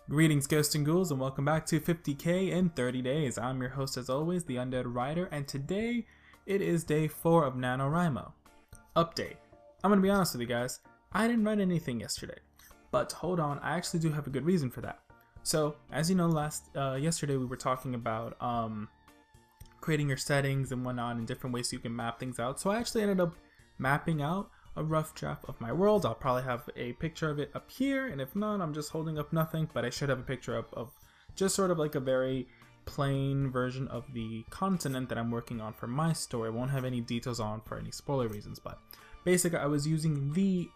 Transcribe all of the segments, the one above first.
Greetings, ghosts and ghouls, and welcome back to 50k in 30 days. I'm your host as always, the UndeadWriter, and today it is day 4 of NaNoWriMo. Update. I'm gonna be honest with you guys, I didn't write anything yesterday. But hold on, I actually do have a good reason for that. So, as you know, yesterday we were talking about creating your settings and whatnot in different ways so you can map things out. So I actually ended up mapping out a rough draft of my world. I'll probably have a picture of it up here, and if not, I'm just holding up nothing, but I should have a picture up of just sort of like a very plain version of the continent that I'm working on for my story. I won't have any details on for any spoiler reasons, but basically I was using the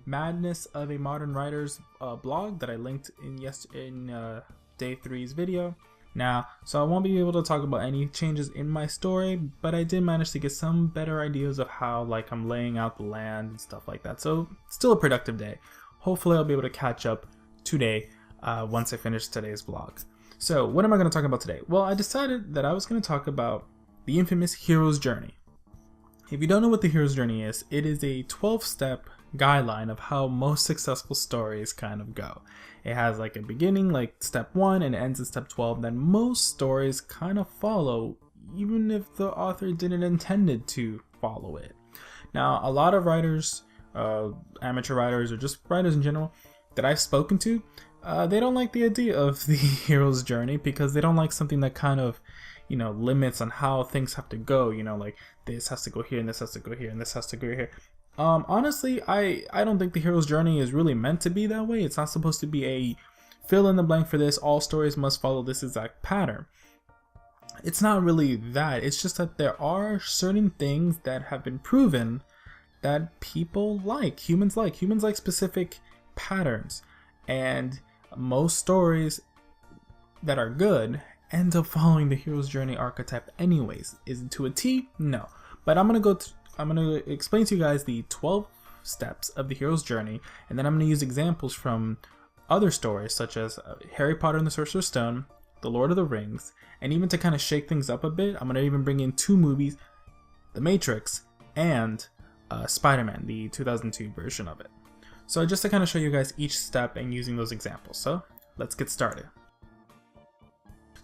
Madness of a Modern Writer's blog that I linked in day 3's video. Now, so I won't be able to talk about any changes in my story, but I did manage to get some better ideas of how I'm laying out the land and stuff like that. So still a productive day. Hopefully I'll be able to catch up today once I finish today's vlog. So what am I going to talk about today? Well, I decided that I was going to talk about the infamous hero's journey. If you don't know what the hero's journey is, it is a 12-step guideline of how most successful stories kind of go. It has like a beginning, like step 1, and it ends at step 12. Then most stories kind of follow, even if the author didn't intend to follow it. Now, a lot of writers, amateur writers, or just writers in general that I've spoken to, they don't like the idea of the hero's journey because they don't like something that kind of, limits on how things have to go. Like this has to go here, and this has to go here, and this has to go here. Honestly, I don't think the hero's journey is really meant to be that way. It's not supposed to be a fill in the blank for this, all stories must follow this exact pattern. It's not really that. It's just that there are certain things that have been proven that people like. Humans like specific patterns. And most stories that are good end up following the hero's journey archetype anyways. Is it to a T? No. But I'm going to explain to you guys the 12 steps of the hero's journey, and then I'm going to use examples from other stories such as Harry Potter and the Sorcerer's Stone, The Lord of the Rings, and even to kind of shake things up a bit, I'm going to even bring in 2 movies, The Matrix and Spider-Man, the 2002 version of it. So just to kind of show you guys each step and using those examples. So let's get started.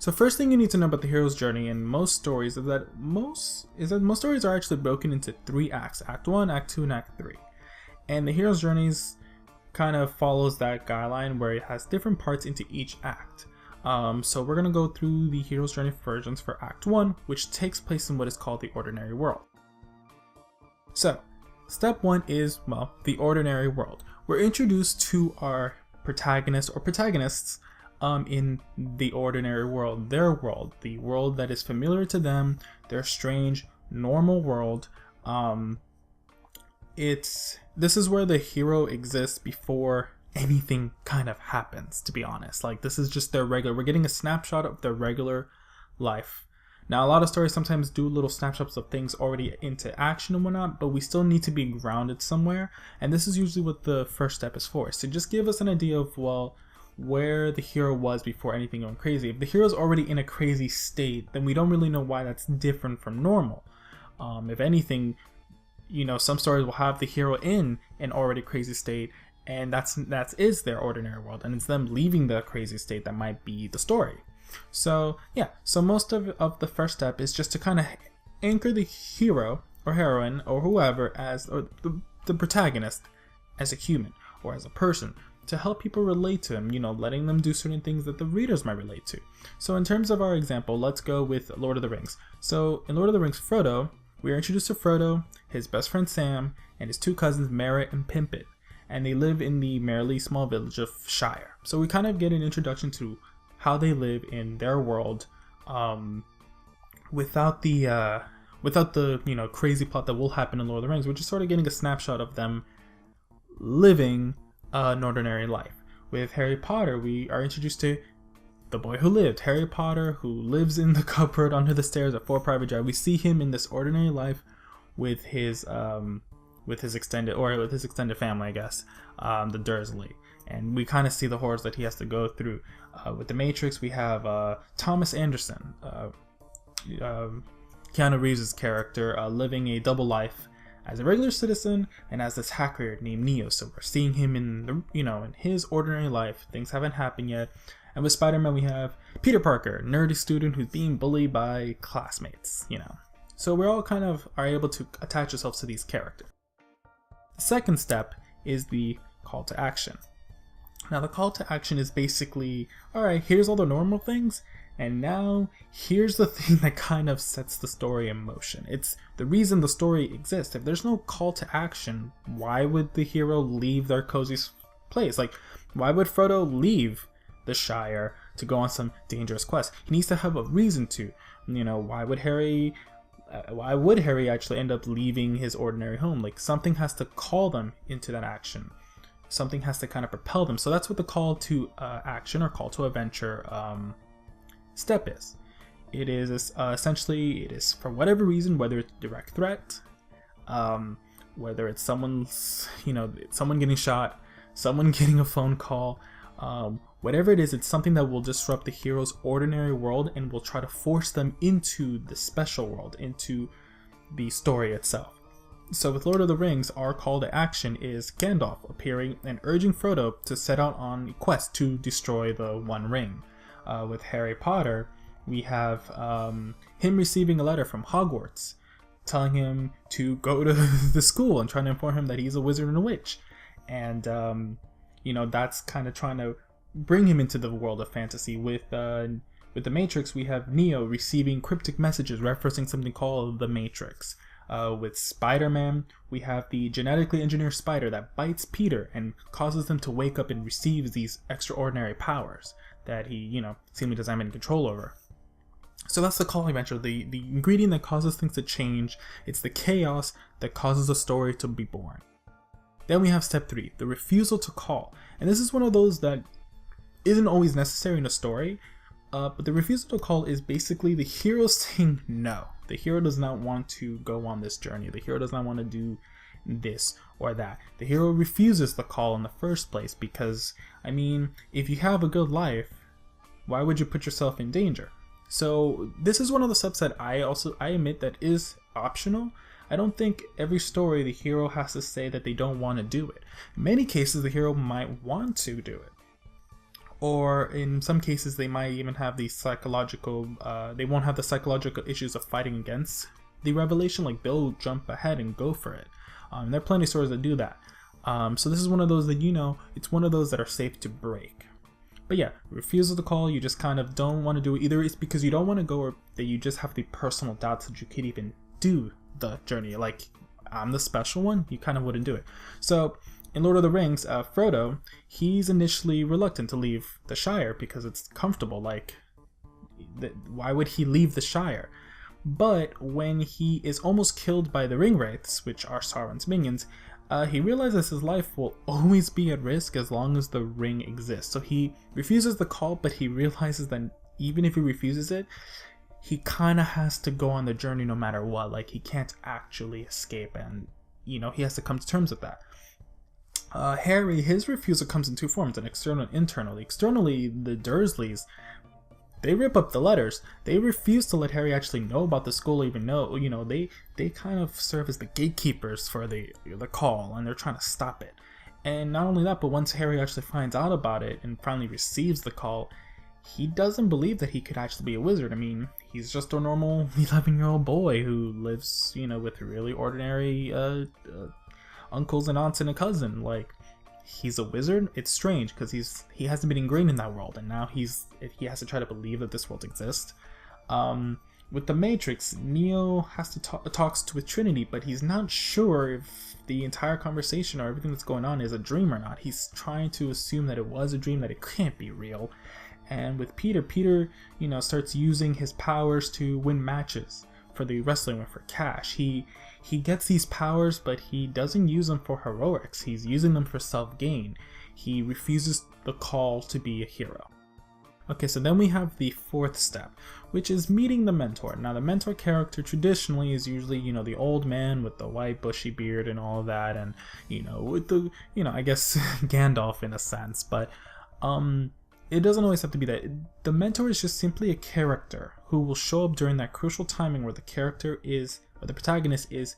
So first thing you need to know about the hero's journey in most stories is that most stories are actually broken into 3 acts: Act 1, Act 2, and Act 3. And the hero's journeys kind of follows that guideline where it has different parts into each act. So we're going to go through the hero's journey versions for Act 1, which takes place in what is called the ordinary world. So step 1 is, well, the ordinary world. We're introduced to our protagonist or protagonists in the ordinary world, their world, the world that is familiar to them, their strange, normal world. This is where the hero exists before anything kind of happens, to be honest. Like, this is just we're getting a snapshot of their regular life. Now, a lot of stories sometimes do little snapshots of things already into action and whatnot, but we still need to be grounded somewhere, and this is usually what the first step is for. So just give us an idea of, well, where the hero was before anything went crazy. If the hero's already in a crazy state, then we don't really know why that's different from normal. If anything, some stories will have the hero in an already crazy state, and that is their ordinary world, and it's them leaving the crazy state that might be the story. So yeah, so most of the first step is just to kind of anchor the hero or heroine or whoever or the protagonist as a human or as a person, to help people relate to him, letting them do certain things that the readers might relate to. So in terms of our example, let's go with Lord of the Rings. So in Lord of the Rings, Frodo, we are introduced to Frodo, his best friend Sam, and his 2 cousins Merry and Pippin, and they live in the merrily small village of Shire. So we kind of get an introduction to how they live in their world, without the crazy plot that will happen in Lord of the Rings. We're just sort of getting a snapshot of them living an ordinary life. With Harry Potter, we are introduced to the boy who lived, Harry Potter, who lives in the cupboard under the stairs at Fort Private Drive. We see him in this ordinary life with his extended family, I guess, the Dursley, and we kind of see the horrors that he has to go through. With The Matrix, we have Thomas Anderson, Keanu Reeves' character, living a double life as a regular citizen and as this hacker named Neo. So we're seeing him in the, in his ordinary life. Things haven't happened yet. And with Spider-Man, we have Peter Parker, nerdy student who's being bullied by classmates, So we're all kind of are able to attach ourselves to these characters. The second step is the call to action. Now the call to action is basically, alright, here's all the normal things, and now here's the thing that kind of sets the story in motion. It's the reason the story exists. If there's no call to action, why would the hero leave their cozy place? Like, why would Frodo leave the Shire to go on some dangerous quest? He needs to have a reason to. Why would Harry actually end up leaving his ordinary home? Like, something has to call them into that action. Something has to kind of propel them. So that's what the call to action or call to adventure step is. It is essentially, it is for whatever reason, whether it's direct threat, whether it's someone's, someone getting shot, someone getting a phone call, whatever it is, it's something that will disrupt the hero's ordinary world and will try to force them into the special world, into the story itself. So with Lord of the Rings, our call to action is Gandalf appearing and urging Frodo to set out on a quest to destroy the One Ring. With Harry Potter, we have him receiving a letter from Hogwarts telling him to go to the school and trying to inform him that he's a wizard and a witch. And, that's kind of trying to bring him into the world of fantasy. With The Matrix, we have Neo receiving cryptic messages referencing something called the Matrix. With Spider-Man, we have the genetically engineered spider that bites Peter and causes him to wake up and receives these extraordinary powers that he, seemingly doesn't have any control over. So that's the calling adventure, the ingredient that causes things to change. It's the chaos that causes a story to be born. Then we have step 3, the refusal to call. And this is one of those that isn't always necessary in a story, but the refusal to call is basically the hero saying no. The hero does not want to go on this journey. The hero does not want to do this or that. The hero refuses the call in the first place because, if you have a good life, why would you put yourself in danger? So this is one of the steps that I admit that is optional. I don't think every story the hero has to say that they don't want to do it. In many cases, the hero might want to do it. Or in some cases, they might even have the psychological, they won't have the psychological issues of fighting against the revelation. Like, they'll jump ahead and go for it. There are plenty of stories that do that. So this is one of those that, it's one of those that are safe to break. But yeah, refusal to call, you just kind of don't want to do it. Either it's because you don't want to go or that you just have the personal doubts that you could even do the journey. Like, I'm the special one, you kind of wouldn't do it. So in Lord of the Rings, Frodo, he's initially reluctant to leave the Shire because it's comfortable. Like, why would he leave the Shire? But when he is almost killed by the Ringwraiths, which are Sauron's minions, he realizes his life will always be at risk as long as the ring exists. So he refuses the call, but he realizes that even if he refuses it, he kind of has to go on the journey no matter what. Like, he can't actually escape, and he has to come to terms with that. Harry, his refusal comes in two forms, an external and internal. Externally, the Dursleys, they rip up the letters. They refuse to let Harry actually know about the school, even know, they kind of serve as the gatekeepers for the call, and they're trying to stop it. And not only that, but once Harry actually finds out about it and finally receives the call, he doesn't believe that he could actually be a wizard. He's just a normal 11-year-old boy who lives, with really ordinary uncles and aunts and a cousin. Like, he's a wizard. It's strange because he hasn't been ingrained in that world, and now he has to try to believe that this world exists. With the Matrix, Neo has to talks with Trinity, but he's not sure if the entire conversation or everything that's going on is a dream or not. He's trying to assume that it was a dream, that it can't be real. And with Peter, starts using his powers to win matches for the wrestling or for cash. He gets these powers, but he doesn't use them for heroics. He's using them for self-gain. He refuses the call to be a hero. Okay, so then we have the fourth step, which is meeting the mentor. Now, the mentor character traditionally is usually, the old man with the white bushy beard and all that, and, with the, I guess Gandalf in a sense, but, it doesn't always have to be that. The mentor is just simply a character who will show up during that crucial timing where the character is, or the protagonist is,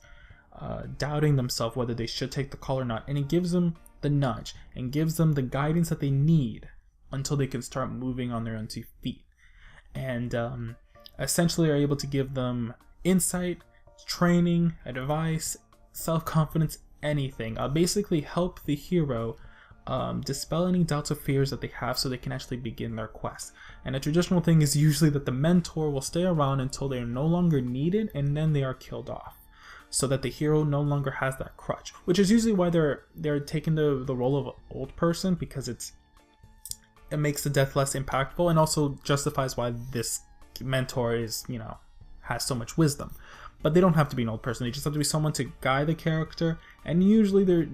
doubting themselves whether they should take the call or not, and it gives them the nudge and gives them the guidance that they need until they can start moving on their own 2 feet, and essentially are able to give them insight, training, advice, self-confidence, anything. Basically help the hero dispel any doubts or fears that they have so they can actually begin their quest. And a traditional thing is usually that the mentor will stay around until they are no longer needed, and then they are killed off, so that the hero no longer has that crutch, which is usually why they're taking the role of an old person, because it makes the death less impactful and also justifies why this mentor is, you know, has so much wisdom. But they don't have to be an old person, they just have to be someone to guide the character, and usually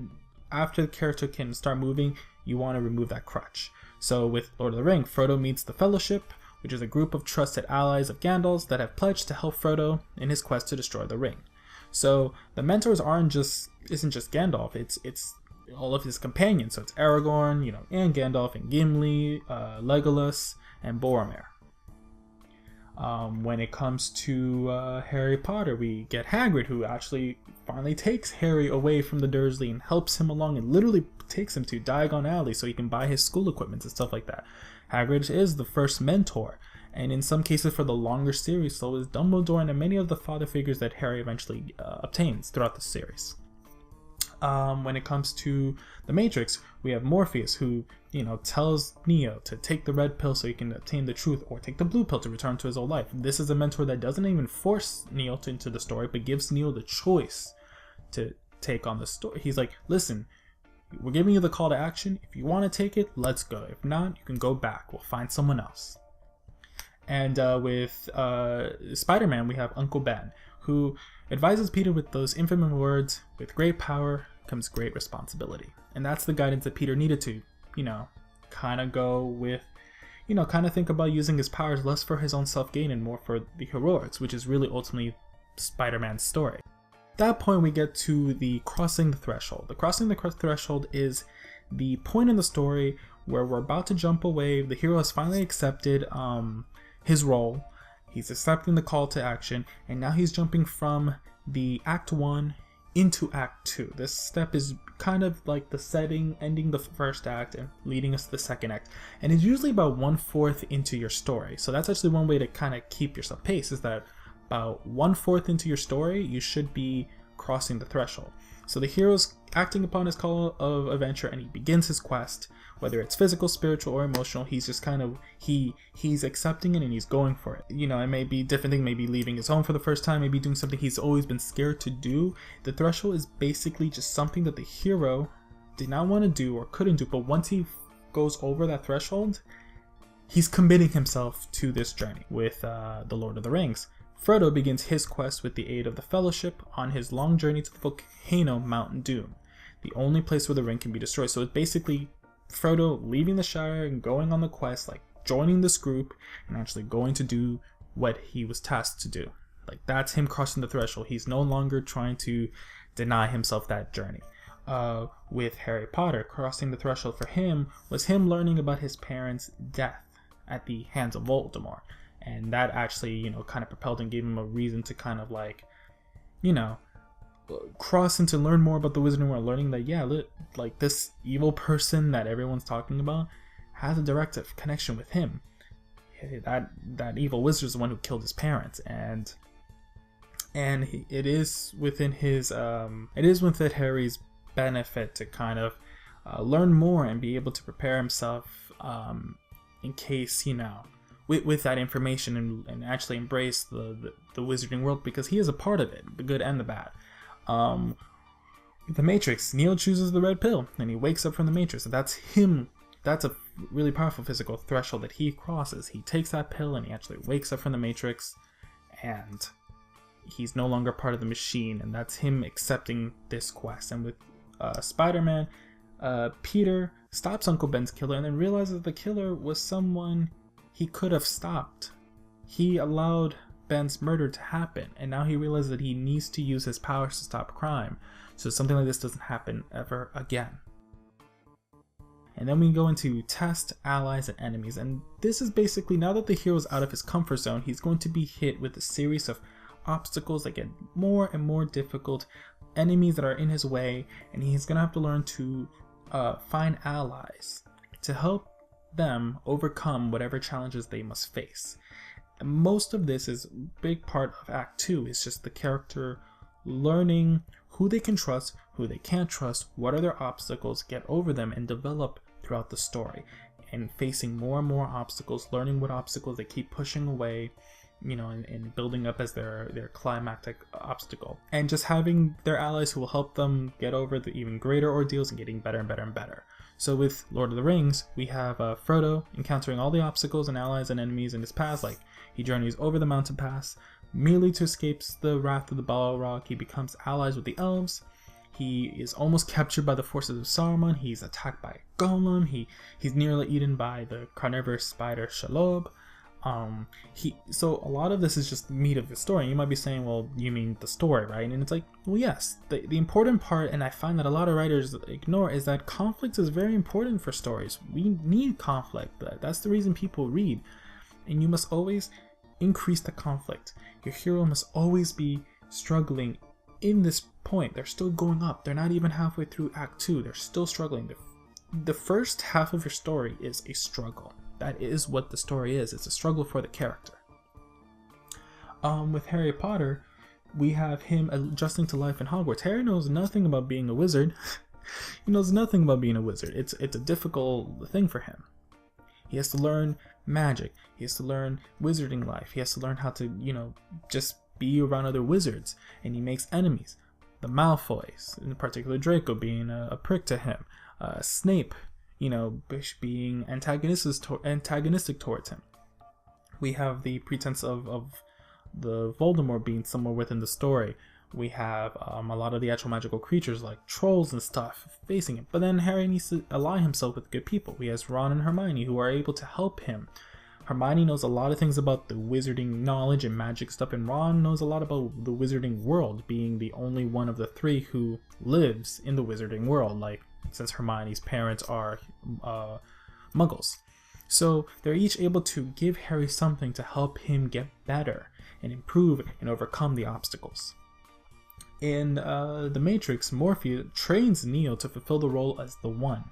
after the character can start moving, you want to remove that crutch. So with Lord of the Ring, Frodo meets the Fellowship, which is a group of trusted allies of Gandalf's that have pledged to help Frodo in his quest to destroy the ring. So the mentors isn't just Gandalf, it's all of his companions. So it's Aragorn, you know, and Gandalf and Gimli, Legolas, and Boromir. When it comes to Harry Potter, we get Hagrid, who actually finally takes Harry away from the Dursley and helps him along and literally takes him to Diagon Alley so he can buy his school equipment and stuff like that. Hagrid is the first mentor, and in some cases for the longer series, so is Dumbledore and many of the father figures that Harry eventually obtains throughout the series. When it comes to the Matrix, we have Morpheus, who, you know, tells Neo to take the red pill so he can obtain the truth, or take the blue pill to return to his old life. This is a mentor that doesn't even force Neo into the story, but gives Neo the choice to take on the story. He's like, listen, we're giving you the call to action. If you want to take it, let's go. If not, you can go back. We'll find someone else. And with Spider-Man, we have Uncle Ben, who advises Peter with those infamous words, with great power comes great responsibility. And that's the guidance that Peter needed to, you know, kind of go with, you know, kind of think about using his powers less for his own self-gain and more for the heroics, which is really ultimately Spider-Man's story. At that point, we get to the crossing the threshold. The crossing the threshold is the point in the story where we're about to jump away. The hero has finally accepted his role. He's accepting the call to action, and now he's jumping from the Act 1 into Act 2. This step is kind of like the setting, ending the first act and leading us to the second act. And it's usually about 1/4 into your story. So that's actually one way to kind of keep yourself pace, is that about 1/4 into your story, you should be crossing the threshold. So the hero's acting upon his call of adventure, and he begins his quest. Whether it's physical, spiritual, or emotional, he's just kind of, he's accepting it and he's going for it. You know, it may be different thing, maybe leaving his home for the first time, maybe doing something he's always been scared to do. The threshold is basically just something that the hero did not want to do or couldn't do, but once he goes over that threshold, he's committing himself to this journey. With the Lord of the Rings, Frodo begins his quest with the aid of the Fellowship on his long journey to the volcano Mount Doom, the only place where the ring can be destroyed. So it's basically Frodo leaving the Shire and going on the quest, like joining this group and actually going to do what he was tasked to do. Like, that's him crossing the threshold. He's no longer trying to deny himself that journey. With Harry Potter, crossing the threshold for him was him learning about his parents' death at the hands of Voldemort. And that actually, you know, kind of propelled and gave him a reason to kind of like, you know, cross and to learn more about the Wizarding World, learning that, yeah, like this evil person that everyone's talking about has a direct connection with him. That evil wizard is the one who killed his parents, and it is within Harry's benefit to kind of learn more and be able to prepare himself in case, you know, with that information, and actually embrace the Wizarding World, because he is a part of it, the good and the bad. The Matrix, Neo chooses the red pill and he wakes up from the Matrix, and that's him. That's a really powerful physical threshold that he crosses. He takes that pill and he actually wakes up from the Matrix, and he's no longer part of the machine, and that's him accepting this quest. And with Spider-Man, Peter stops Uncle Ben's killer and then realizes the killer was someone he could have stopped. He allowed Ben's murder to happen, and now he realizes that he needs to use his powers to stop crime, so something like this doesn't happen ever again. And then we go into test allies and enemies, and this is basically, now that the hero's out of his comfort zone, he's going to be hit with a series of obstacles that get more and more difficult enemies that are in his way, and he's gonna have to learn to find allies to help them overcome whatever challenges they must face. And most of this is a big part of Act 2, is just the character learning who they can trust, who they can't trust, what are their obstacles, get over them, and develop throughout the story. And facing more and more obstacles, learning what obstacles they keep pushing away, you know, and building up as their climactic obstacle. And just having their allies who will help them get over the even greater ordeals and getting better and better and better. So with Lord of the Rings, we have Frodo encountering all the obstacles and allies and enemies in his path. Like, he journeys over the mountain pass merely to escape the wrath of the Balrog. He becomes allies with the elves. He is almost captured by the forces of Saruman. He's attacked by a golem. He's nearly eaten by the carnivorous spider Shelob. So a lot of this is just the meat of the story. And you might be saying, well, you mean the story, right? And it's like, well, yes. The important part, and I find that a lot of writers ignore, is that conflict is very important for stories. We need conflict. That's the reason people read. And you must always increase the conflict. Your hero must always be struggling in this point. They're still going up. They're not even halfway through Act 2. They're still struggling. The first half of your story is a struggle. That is what the story is. It's a struggle for the character. With Harry Potter, we have him adjusting to life in Hogwarts. Harry knows nothing about being a wizard. He knows nothing about being a wizard. It's a difficult thing for him. He has to learn magic. He has to learn wizarding life. He has to learn how to, you know, just be around other wizards. And he makes enemies. The Malfoys, in particular Draco being a prick to him. Snape, you know, being antagonistic towards him. We have the pretense of the Voldemort being somewhere within the story. We have a lot of the actual magical creatures like trolls and stuff facing him. But then Harry needs to ally himself with good people. He has Ron and Hermione who are able to help him. Hermione knows a lot of things about the wizarding knowledge and magic stuff, and Ron knows a lot about the wizarding world, being the only one of the three who lives in the wizarding world, like, since Hermione's parents are muggles. So they're each able to give Harry something to help him get better and improve and overcome the obstacles. In The Matrix, Morpheus trains Neo to fulfill the role as the One,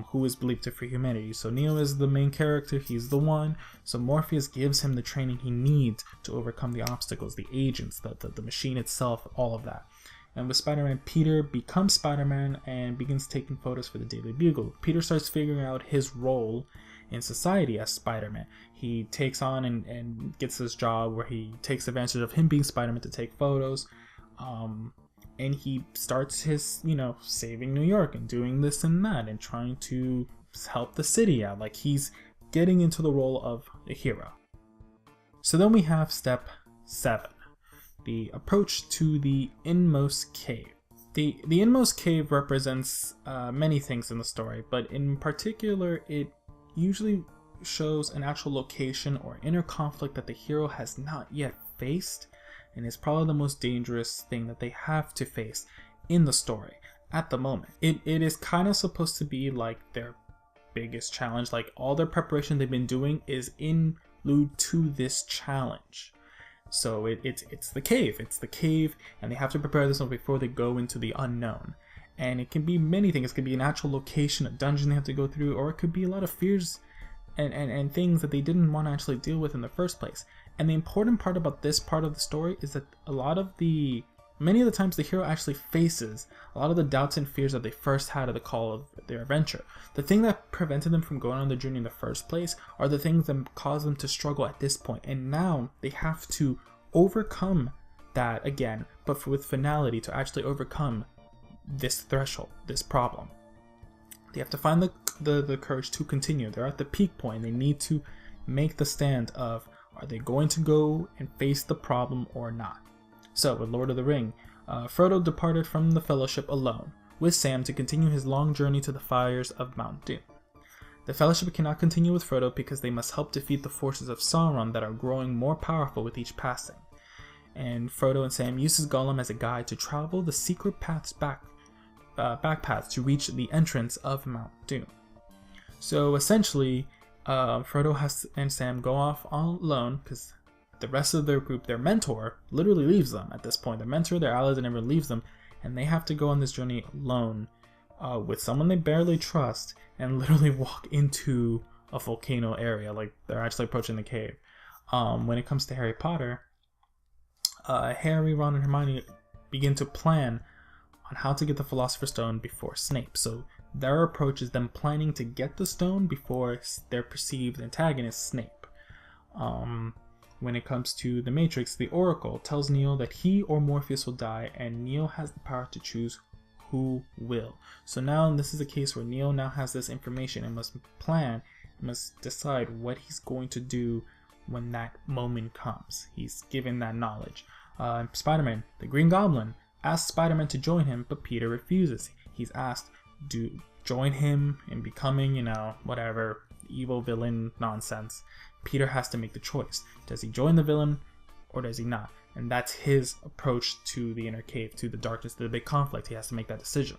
who is believed to free humanity. So Neo is the main character, he's the One, so Morpheus gives him the training he needs to overcome the obstacles, the agents, the machine itself, all of that. And with Spider-Man, Peter becomes Spider-Man and begins taking photos for the Daily Bugle. Peter starts figuring out his role in society as Spider-Man. He takes on and gets this job where he takes advantage of him being Spider-Man to take photos. And he starts his, you know, saving New York and doing this and that and trying to help the city out. Like, he's getting into the role of a hero. So then we have step 7. The approach to the Inmost cave. The Inmost cave represents many things in the story, but in particular it usually shows an actual location or inner conflict that the hero has not yet faced, and is probably the most dangerous thing that they have to face in the story at the moment. It is kind of supposed to be like their biggest challenge, like all their preparation they've been doing is in lieu to this challenge. So it's the cave, and they have to prepare themselves before they go into the unknown. And it can be many things. It could be an actual location, a dungeon they have to go through, or it could be a lot of fears and things that they didn't want to actually deal with in the first place. And the important part about this part of the story is that many of the times the hero actually faces a lot of the doubts and fears that they first had at the call of their adventure. The thing that prevented them from going on the journey in the first place are the things that caused them to struggle at this point. And now they have to overcome that again, but with finality, to actually overcome this threshold, this problem. They have to find the courage to continue. They're at the peak point. They need to make the stand of, are they going to go and face the problem or not? So with Lord of the Ring, Frodo departed from the Fellowship alone, with Sam to continue his long journey to the fires of Mount Doom. The Fellowship cannot continue with Frodo because they must help defeat the forces of Sauron that are growing more powerful with each passing. And Frodo and Sam uses Gollum as a guide to travel the secret paths back paths to reach the entrance of Mount Doom. So essentially, Frodo and Sam go off all alone because the rest of their group, their mentor, literally leaves them at this point. Their mentor, their allies, and everyone leaves them, and they have to go on this journey alone with someone they barely trust and literally walk into a volcano area. Like, they're actually approaching the cave. When it comes to Harry Potter, Harry, Ron, and Hermione begin to plan on how to get the Philosopher's Stone before Snape. So their approach is them planning to get the stone before their perceived antagonist, Snape. When it comes to the Matrix, the Oracle tells Neo that he or Morpheus will die, and Neo has the power to choose who will. So now this is a case where Neo now has this information and must plan, must decide what he's going to do when that moment comes. He's given that knowledge. Spider-Man, the Green Goblin, asks Spider-Man to join him, but Peter refuses. He's asked to join him in becoming, whatever, evil villain nonsense. Peter has to make the choice. Does he join the villain or does he not? And that's his approach to the inner cave, to the darkness, to the big conflict. He has to make that decision.